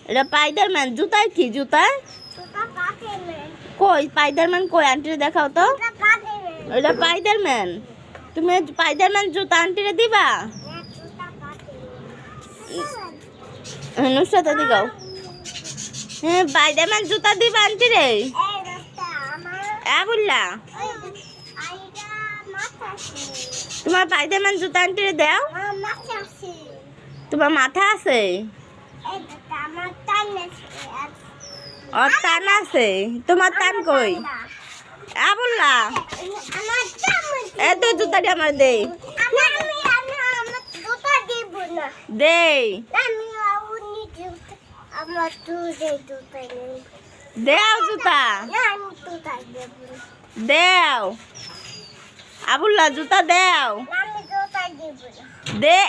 এটা স্পাইডারম্যান। জুতায় কি? জুতায় কই স্পাইডারম্যান কই? আন্টিরে দেখাও তো। এটা স্পাইডারম্যান। তুমি স্পাইডারম্যান জুতা আন্টিরে দিবা? নুসরাত দিগাও। হ্যাঁ স্পাইডারম্যান জুতা দিবা আন্টিরে? বললা তোমার স্পাইডারম্যান জুতা আন্টিরে দাও। তোমার মাথা আছে? টান আছে। তোমার টান কই? বললা এত জুতাটি আমার দে দেই দেও জুতা দেও। আবুল্লা জুতা দেও দে।